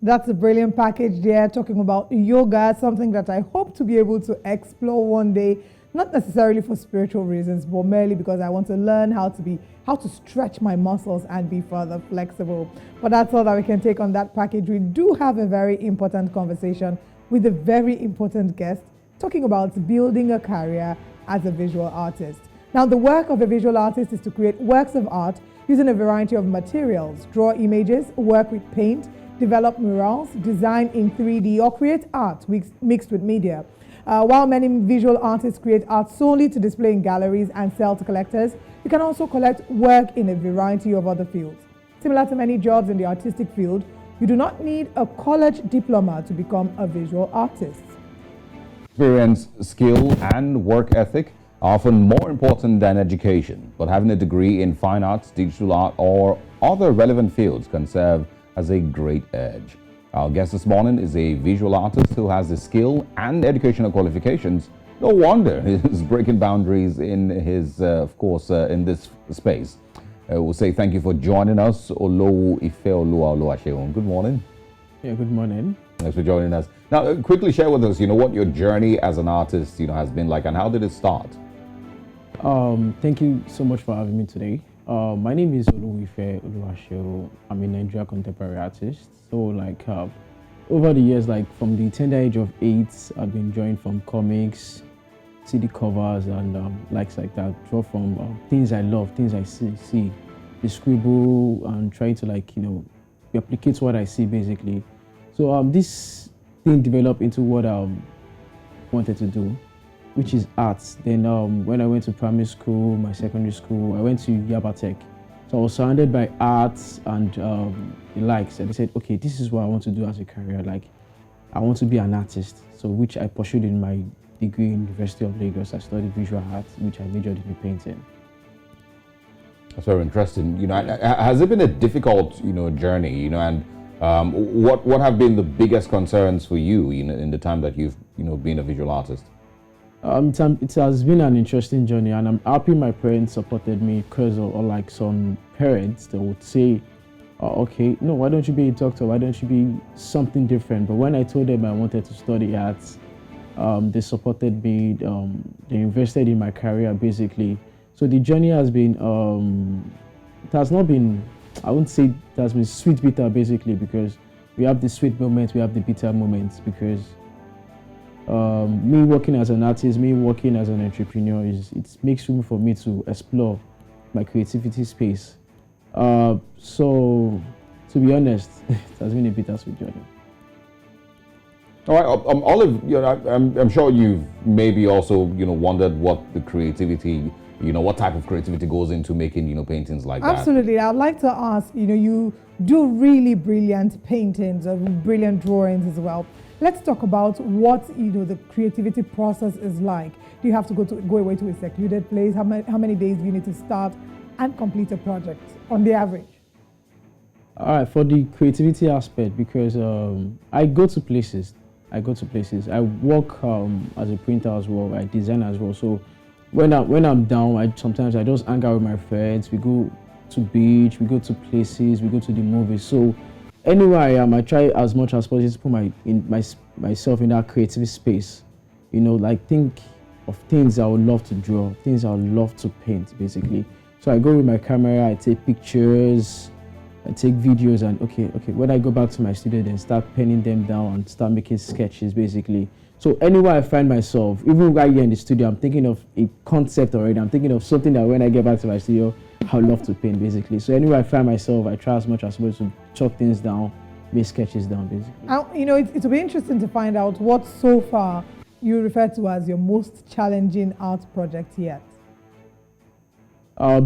That's a brilliant package there, talking about yoga, something that I hope to be able to explore one day, not necessarily for spiritual reasons, but merely because I want to learn how to stretch my muscles and be further flexible. But that's all that we can take on that package. We do have a very important conversation with a very important guest, talking about building a career as a visual artist. Now, the work of a visual artist is to create works of art using a variety of materials, draw images, work with paint, develop murals, design in 3D, or create art mixed with media. While many visual artists create art solely to display in galleries and sell to collectors, you can also collect work in a variety of other fields. Similar to many jobs in the artistic field, you do not need a college diploma to become a visual artist. Experience, skill, and work ethic are often more important than education, but having a degree in fine arts, digital art, or other relevant fields can serve as a great edge. Our guest this morning is a visual artist who has the skill and educational qualifications. No wonder he's breaking boundaries in his, in this space. We'll say thank you for joining us, Olowu Ifeoluwa Oluwaseun. Good morning. Yeah, good morning. Thanks for joining us. Now, quickly share with us, what your journey as an artist, has been like, and how did it start? Thank you so much for having me today. My name is Olowu Ifeoluwa Oluwaseun. I'm a Nigerian contemporary artist. So, over the years, from the tender age of 8, I've been drawing from comics, CD covers, and likes like that. Draw from things I love, things I see, the scribble, and try to replicate what I see basically. So this thing developed into what I wanted to do, which is arts. Then when I went to primary school, my secondary school, I went to Yaba Tech. So I was surrounded by arts and the likes. And I said, okay, this is what I want to do as a career. I want to be an artist. So which I pursued in my degree in University of Lagos. I studied visual arts, which I majored in painting. That's very interesting. Has it been a difficult, journey, and what have been the biggest concerns for you, in the time that you've, been a visual artist? It has been an interesting journey, and I'm happy my parents supported me because of some parents that would say, okay, no, why don't you be a doctor? Why don't you be something different? But when I told them I wanted to study arts, they supported me. They invested in my career basically. So the journey has been, it has not been, I wouldn't say it has been sweet bitter basically, because we have the sweet moments, we have the bitter moments, because me working as an artist, me working as an entrepreneur, it makes room for me to explore my creativity space. So to be honest, it has been a bittersweet journey. All right, Olive, I'm sure you've maybe also, wondered what the creativity, what type of creativity goes into making, paintings like that. Absolutely. I'd like to ask, you do really brilliant paintings or brilliant drawings as well. Let's talk about what, the creativity process is like. Do you have to go away to a secluded place? How many days do you need to start and complete a project on the average? All right, for the creativity aspect, because I go to places. I work as a printer as well. I design as well. So when I'm down, sometimes I just hang out with my friends. We go to beach, we go to places, we go to the movies. So anywhere I am, I try as much as possible to put myself in that creative space. Think of things I would love to draw, things I would love to paint, basically. So I go with my camera, I take pictures, I take videos, and okay. When I go back to my studio, then start penning them down and start making sketches, basically. So anywhere I find myself, even right here in the studio, I'm thinking of a concept already. I'm thinking of something that when I get back to my studio, I would love to paint, basically. So anywhere I find myself, I try as much as possible to chop things down, make sketches down, basically. It'll be interesting to find out what so far you refer to as your most challenging art project yet.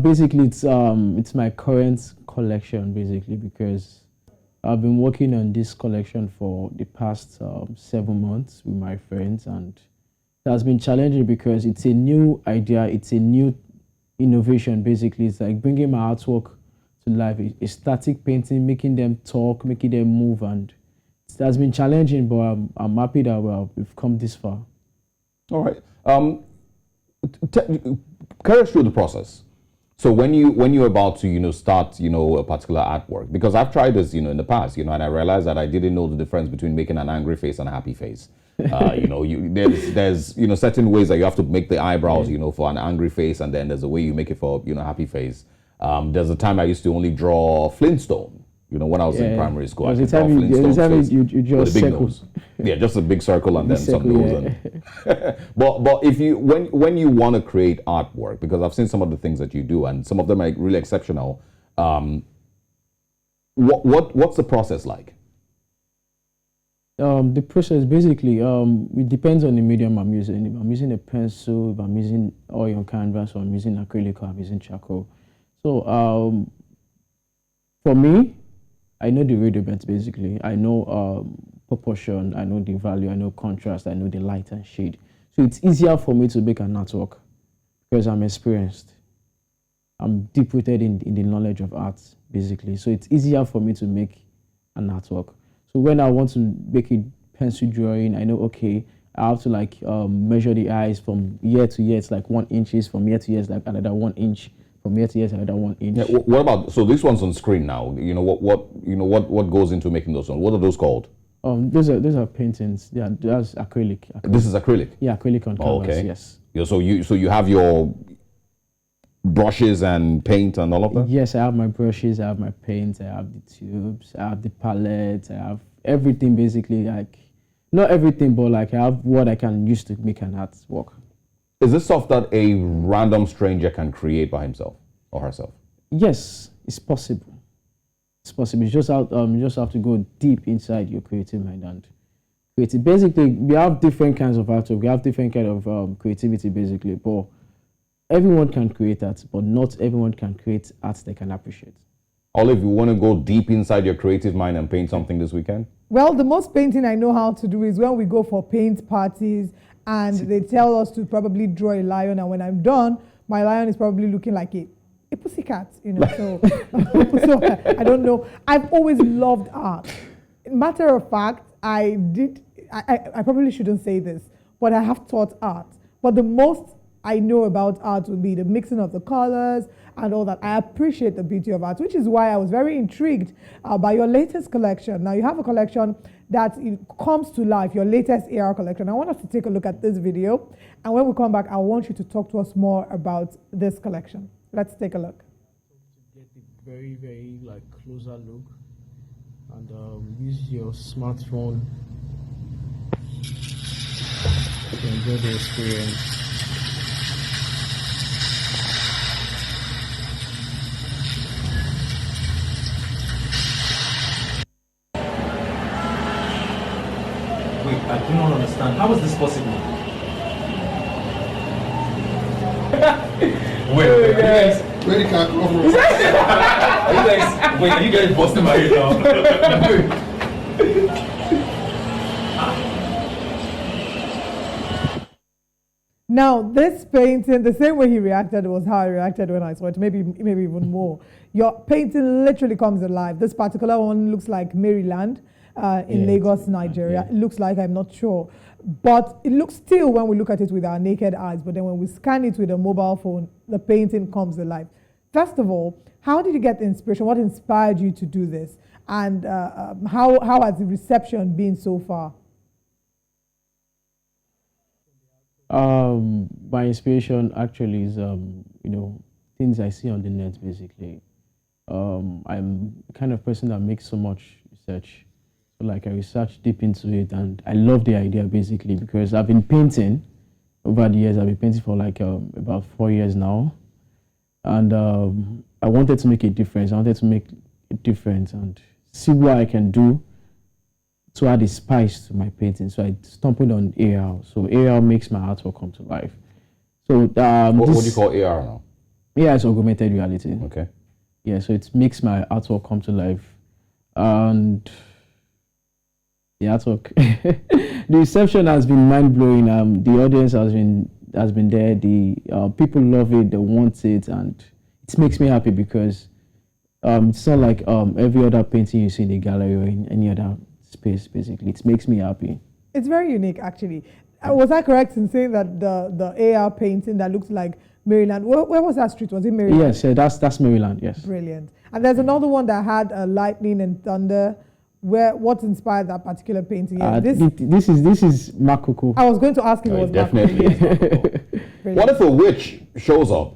Basically, it's my current collection, basically, because I've been working on this collection for the past 7 months with my friends, and it has been challenging because it's a new idea, it's a new innovation, basically. It's like bringing my artwork to life, a static painting, making them talk, making them move, and it has been challenging, but I'm happy that we've come this far. All right. Carry us through the process. So when you're about to start a particular artwork, because I've tried this in the past, and I realized that I didn't know the difference between making an angry face and a happy face. There's certain ways that you have to make the eyebrows for an angry face, and then there's a way you make it for happy face. There's a time I used to only draw Flintstone. When I was in primary school, I could draw Flintstones you draw with a big circle. nose. Yeah, just a big circle and then some circle, nose. But if you when you want to create artwork, because I've seen some of the things that you do and some of them are really exceptional. What's the process like? The process basically it depends on the medium I'm using. If I'm using a pencil, if I'm using oil on canvas, or I'm using acrylic, or I'm using charcoal. So for me, I know the rudiments basically. I know proportion, I know the value, I know contrast, I know the light and shade. So it's easier for me to make an artwork because I'm experienced. I'm deep-rooted in the knowledge of art basically. So it's easier for me to make an artwork. So when I want to make a pencil drawing, I know, okay, I have to measure the eyes from year to year. It's like 1 inch, from year to year, it's like another 1 inch. From year to year, another 1 inch. Yeah, what about, so this one's on screen now. What goes into making those ones? What are those called? Those are paintings. Yeah, that's acrylic. This is acrylic. Yeah, acrylic on canvas. Okay. Yes. Yeah, so you have your brushes and paint and all of that? Yes, I have my brushes, I have my paint, I have the tubes, I have the palette, I have everything basically. Not everything, but I have what I can use to make an artwork. Is this stuff that a random stranger can create by himself or herself? Yes, it's possible. It's possible. You just have to go deep inside your creative mind and create it. Basically, we have different kinds of artwork. We have different kind of creativity, basically. But everyone can create art, but not everyone can create art they can appreciate. Olive, you want to go deep inside your creative mind and paint something this weekend? Well, the most painting I know how to do is when we go for paint parties and they tell us to probably draw a lion, and when I'm done, my lion is probably looking like a pussycat, so, so I don't know. I've always loved art. Matter of fact, I probably shouldn't say this, but I have taught art. But the most I know about art would be the mixing of the colors and all that. I appreciate the beauty of art, which is why I was very intrigued by your latest collection. Now, you have a collection that comes to life, your latest AR collection. I want us to take a look at this video. And when we come back, I want you to talk to us more about this collection. Let's take a look. To get a very, very closer look, and use your smartphone to enjoy the experience. Wait, I do not understand. How is this possible? Wait, guys. Where the car come from? Are you guys busting my head now? Now, this painting, the same way he reacted was how I reacted when I saw it, maybe even more. Your painting literally comes alive. This particular one looks like Maryland in Lagos, Nigeria. It looks like, I'm not sure. But it looks still, when we look at it with our naked eyes, but then when we scan it with a mobile phone, the painting comes alive. First of all, how did you get the inspiration? What inspired you to do this? And how has the reception been so far? My inspiration actually is, things I see on the net, basically. I'm the kind of person that makes so much research. So I research deep into it, and I love the idea, basically, because I've been painting over the years. I've been painting for about 4 years now. And I wanted to make a difference. I wanted to make a difference and see what I can do to add a spice to my painting. So I stumbled on AR. So AR makes my artwork come to life. So what do you call AR now? AR is augmented reality. Okay. Yeah, so it makes my artwork come to life. And the artwork, the reception has been mind-blowing. The audience has been there. The people love it, they want it, and it makes me happy because it's not like every other painting you see in a gallery or in any other space, basically. It makes me happy. It's very unique, actually. Was I correct in saying that the AR painting that looks like Maryland. Where was that street? Was it Maryland? Yes, that's Maryland. Yes. Brilliant. And there's another one that had lightning and thunder. What inspired that particular painting? Yeah, This is Makoko. I was going to ask if it was definitely. Brilliant. What if a witch shows up?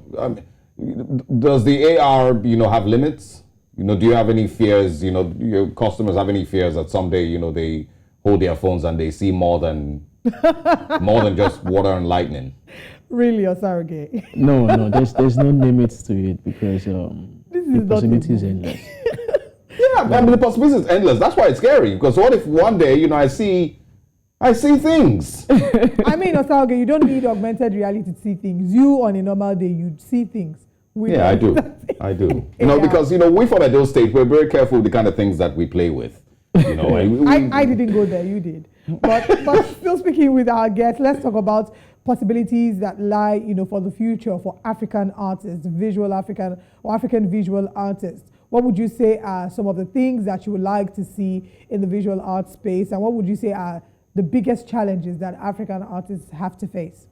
Does the AR, have limits? Do you have any fears? Your customers have any fears that someday, they hold their phones and they see more than just water and lightning? Really, Osarage? No, there's no limits to it because the possibility is endless. Yeah, the possibility is endless. That's why it's scary. Because what if one day, I see things? I mean, Osarage, you don't need augmented reality to see things. You, on a normal day, you'd see things. Yeah, I do. Because, we from at those stage, we're very careful with the kind of things that we play with. I didn't go there, you did. But still speaking with our guests, let's talk about possibilities that lie, for the future for African artists, African visual artists. What would you say are some of the things that you would like to see in the visual art space? And what would you say are the biggest challenges that African artists have to face?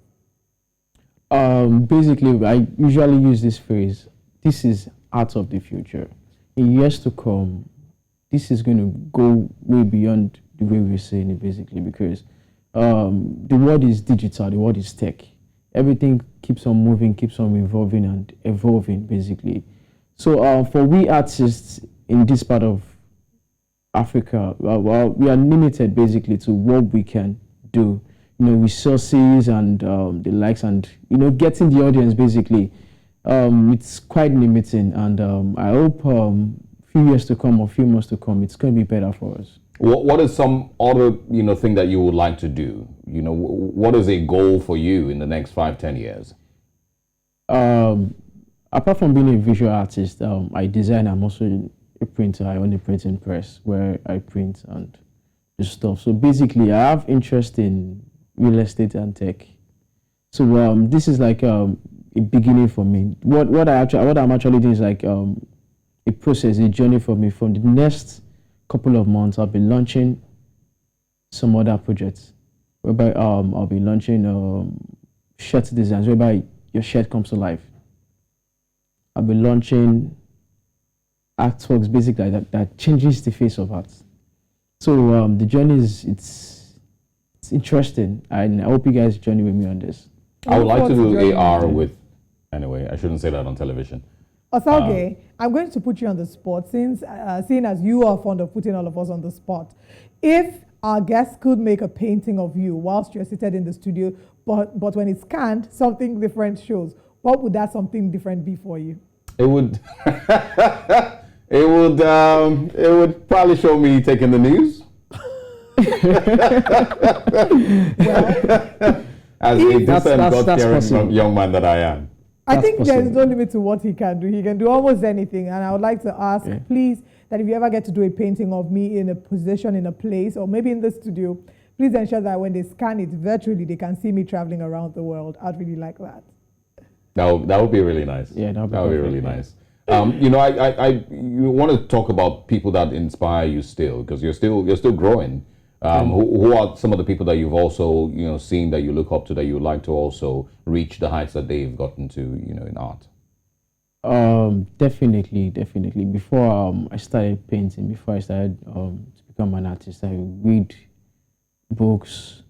Basically, I usually use this phrase, this is art of the future. In years to come, this is going to go way beyond the way we're saying it, basically, because the world is digital, the world is tech. Everything keeps on moving, keeps on evolving and evolving, basically. So for we artists in this part of Africa, we are limited, basically, to what we can do. Resources and the likes and, getting the audience, basically, it's quite limiting. And I hope few years to come or few months to come, it's going to be better for us. What is some other, thing that you would like to do? What is a goal for you in the next 5-10 years? Apart from being a visual artist, I design. I'm also a printer. I own a printing press where I print and do stuff. So basically, I have interest in real estate and tech. So this is like a beginning for me. What I'm actually doing is like a process, a journey for me. From the next couple of months, I'll be launching some other projects, whereby I'll be launching shirt designs, whereby your shirt comes to life. I'll be launching artworks, basically that changes the face of art. So the journey it's interesting, and I hope you guys journey with me on this. I would like to do AR with. Anyway, I shouldn't say that on television. Osage, I'm going to put you on the spot, since seeing as you are fond of putting all of us on the spot. If our guests could make a painting of you whilst you're seated in the studio, but when it's scanned, something different shows, what would that something different be for you? It would it would probably show me taking the news. Well, as a decent, God-caring young man that I am. I think there is no limit to what he can do. He can do almost anything. And I would like to ask, please, that if you ever get to do a painting of me in a position, in a place, or maybe in the studio, please ensure that when they scan it virtually, they can see me traveling around the world. I'd really like that. That would be really nice. Yeah, that would be really nice. I want to talk about people that inspire you still, because you're still growing. Who are some of the people that you've also seen that you look up to, that you would like to also reach the heights that they've gotten to in art? Definitely. Before I started painting, before I started to become an artist, I read books,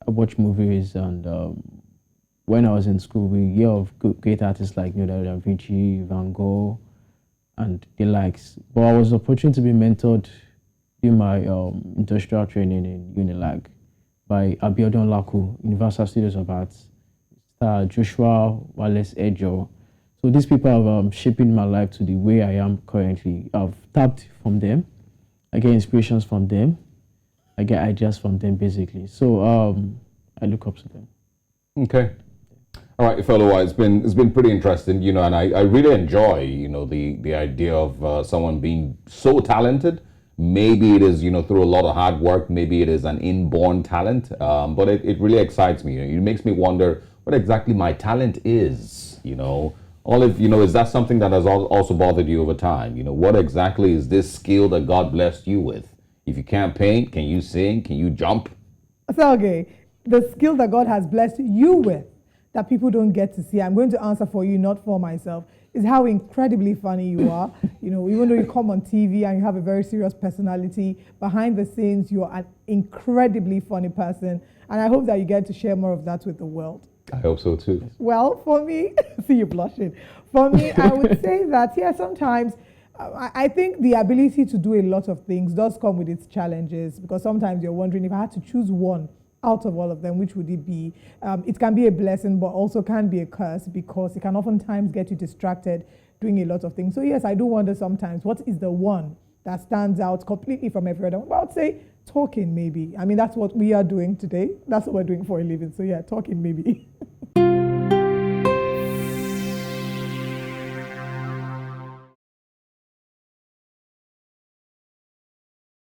I watch movies, and when I was in school, we hear of great artists like Da Vinci, Van Gogh, and the likes. But I was opportunity to be mentored in my industrial training in Unilag by Abiodun Laku, Universal Studios of Arts, Joshua Wallace Ejo. So these people have shaping my life to the way I am currently. I've tapped from them. I get inspirations from them. I get ideas from them, basically. So I look up to them. Okay. All right, Ifeoluwa, it's been pretty interesting, and I really enjoy, the idea of someone being so talented. Maybe it is, through a lot of hard work. Maybe it is an inborn talent, but it really excites me. It makes me wonder what exactly my talent is, Olive, is that something that has also bothered you over time? What exactly is this skill that God blessed you with? If you can't paint, can you sing? Can you jump? So, okay, the skill that God has blessed you with. that people don't get to see, I'm going to answer for you, not for myself, is how incredibly funny you are. You know, even though you come on TV and you have a very serious personality, behind the scenes, you're an incredibly funny person. And I hope that you get to share more of that with the world. I hope so too. Well, for me, see you blushing. For me, I would say that, yeah, sometimes I think the ability to do a lot of things does come with its challenges, because sometimes you're wondering, if I had to choose one out of all of them, which would it be? It can be a blessing, but also can be a curse, because it can oftentimes get you distracted doing a lot of things. So yes, I do wonder sometimes, what is the one that stands out completely from every other one? Well, I would say talking maybe. I mean, that's what we are doing today. That's what we're doing for a living. So yeah, talking maybe.